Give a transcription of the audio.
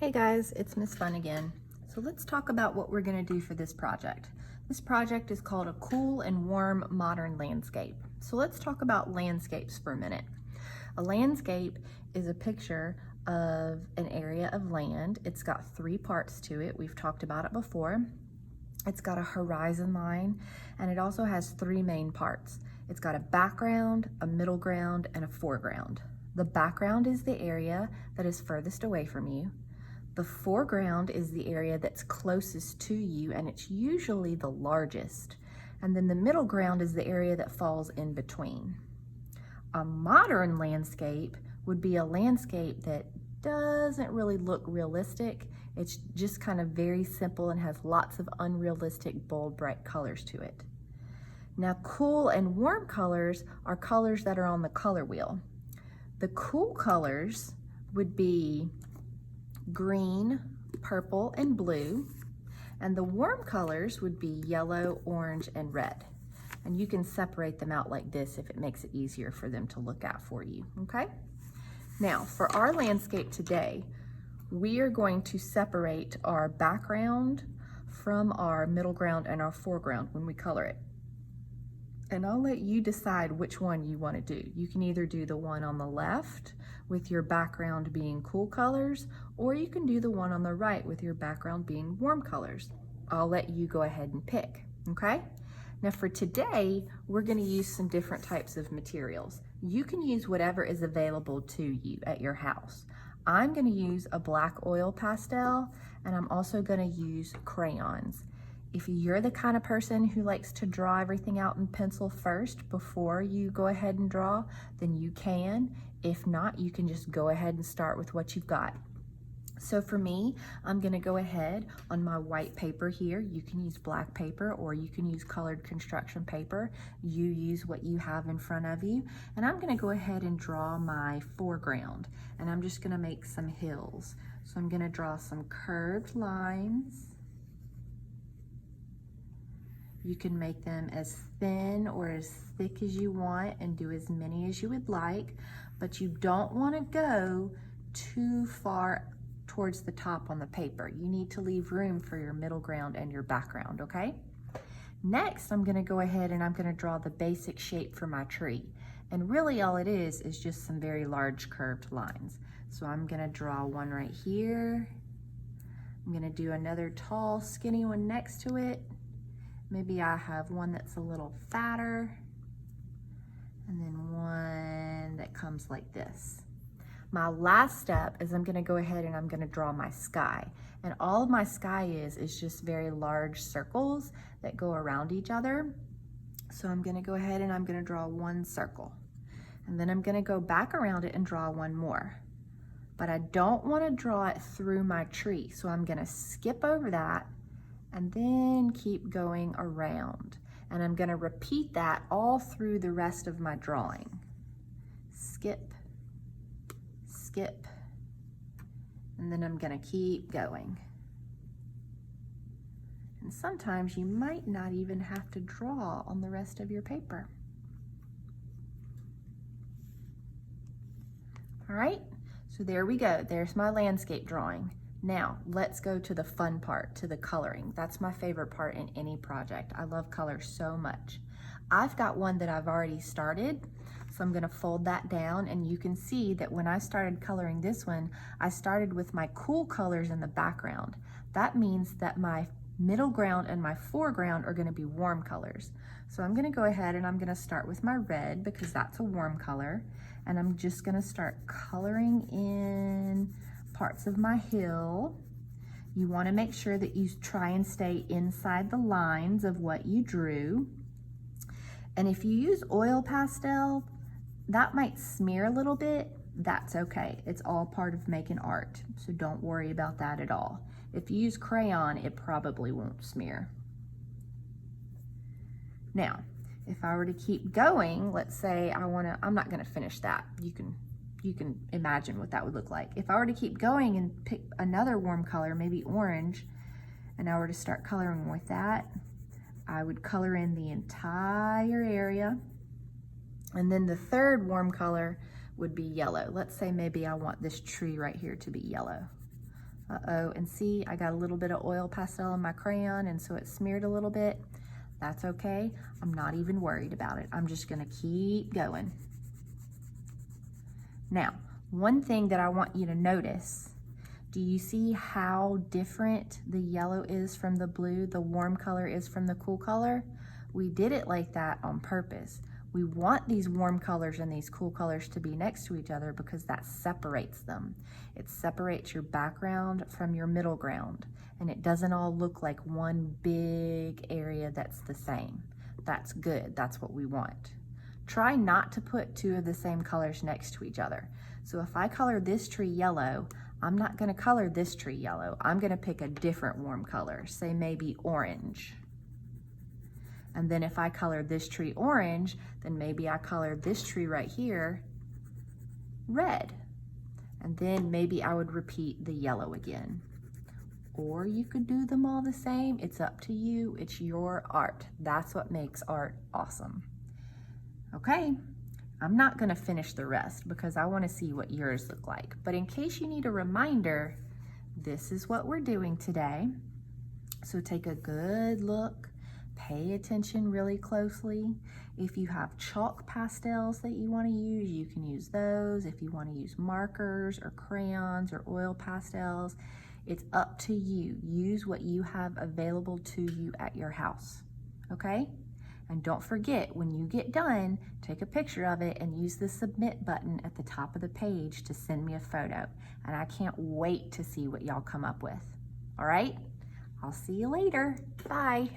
Hey guys, it's Miss Fun again. So let's talk about what we're going to do for this project. This project is called a cool and warm modern landscape. So let's talk about landscapes for a minute. A landscape is a picture of an area of land. It's got three parts to it. We've talked about it before. It's got a horizon line, and it also has three main parts. It's got a background, a middle ground, and a foreground. The background is the area that is furthest away from you. The foreground is the area that's closest to you, and it's usually the largest. And then the middle ground is the area that falls in between. A modern landscape would be a landscape that doesn't really look realistic. It's just kind of very simple and has lots of unrealistic, bold, bright colors to it. Now, cool and warm colors are colors that are on the color wheel. The cool colors would be green, purple, and blue, and the warm colors would be yellow, orange, and red. And you can separate them out like this if it makes it easier for them to look at for you, okay? Now, for our landscape today, we are going to separate our background from our middle ground and our foreground when we color it. And I'll let you decide which one you want to do. You can either do the one on the left with your background being cool colors, or you can do the one on the right with your background being warm colors. I'll let you go ahead and pick, okay? Now for today, we're going to use some different types of materials. You can use whatever is available to you at your house. I'm going to use a black oil pastel, and I'm also going to use crayons. If you're the kind of person who likes to draw everything out in pencil first before you go ahead and draw, then you can. If not, you can just go ahead and start with what you've got. So for me, I'm gonna go ahead on my white paper here. You can use black paper or you can use colored construction paper. You use what you have in front of you. And I'm gonna go ahead and draw my foreground. And I'm just gonna make some hills. So I'm gonna draw some curved lines. You can make them as thin or as thick as you want and do as many as you would like, but you don't want to go too far towards the top on the paper. You need to leave room for your middle ground and your background, okay? Next, I'm going to go ahead and I'm going to draw the basic shape for my tree. And really all it is just some very large curved lines. So I'm going to draw one right here. I'm going to do another tall, skinny one next to it. Maybe I have one that's a little fatter, and then one that comes like this. My last step is I'm gonna go ahead and I'm gonna draw my sky. And all of my sky is just very large circles that go around each other. So I'm gonna go ahead and I'm gonna draw one circle. And then I'm gonna go back around it and draw one more. But I don't wanna draw it through my tree, so I'm gonna skip over that and then keep going around. And I'm gonna repeat that all through the rest of my drawing. Skip, skip, and then I'm gonna keep going. And sometimes you might not even have to draw on the rest of your paper. All right, so there we go. There's my landscape drawing. Now, let's go to the fun part, to the coloring. That's my favorite part in any project. I love color so much. I've got one that I've already started, so I'm gonna fold that down, and you can see that when I started coloring this one, I started with my cool colors in the background. That means that my middle ground and my foreground are gonna be warm colors. So I'm gonna go ahead and I'm gonna start with my red because that's a warm color, and I'm just gonna start coloring in parts of my hill. You want to make sure that you try and stay inside the lines of what you drew. And if you use oil pastel, that might smear a little bit. That's okay. It's all part of making art, so don't worry about that at all. If you use crayon, it probably won't smear. Now, if I were to keep going, let's say I'm not going to finish that. You can imagine what that would look like. If I were to keep going and pick another warm color, maybe orange, and I were to start coloring with that, I would color in the entire area. And then the third warm color would be yellow. Let's say maybe I want this tree right here to be yellow. Uh-oh, and see, I got a little bit of oil pastel in my crayon, and so it smeared a little bit. That's okay. I'm not even worried about it. I'm just gonna keep going. Now, one thing that I want you to notice, do you see how different the yellow is from the blue, the warm color is from the cool color? We did it like that on purpose. We want these warm colors and these cool colors to be next to each other because that separates them. It separates your background from your middle ground, and it doesn't all look like one big area that's the same. That's good, that's what we want. Try not to put two of the same colors next to each other. So if I color this tree yellow, I'm not gonna color this tree yellow. I'm gonna pick a different warm color, say maybe orange. And then if I color this tree orange, then maybe I color this tree right here red. And then maybe I would repeat the yellow again. Or you could do them all the same. It's up to you. It's your art. That's what makes art awesome. Okay, I'm not gonna finish the rest because I wanna see what yours look like. But in case you need a reminder, this is what we're doing today. So take a good look. Pay attention really closely. If you have chalk pastels that you want to use, you can use those. If you want to use markers or crayons or oil pastels, it's up to you. Use what you have available to you at your house, okay? And don't forget, when you get done, take a picture of it and use the submit button at the top of the page to send me a photo. And I can't wait to see what y'all come up with. All right? I'll see you later. Bye.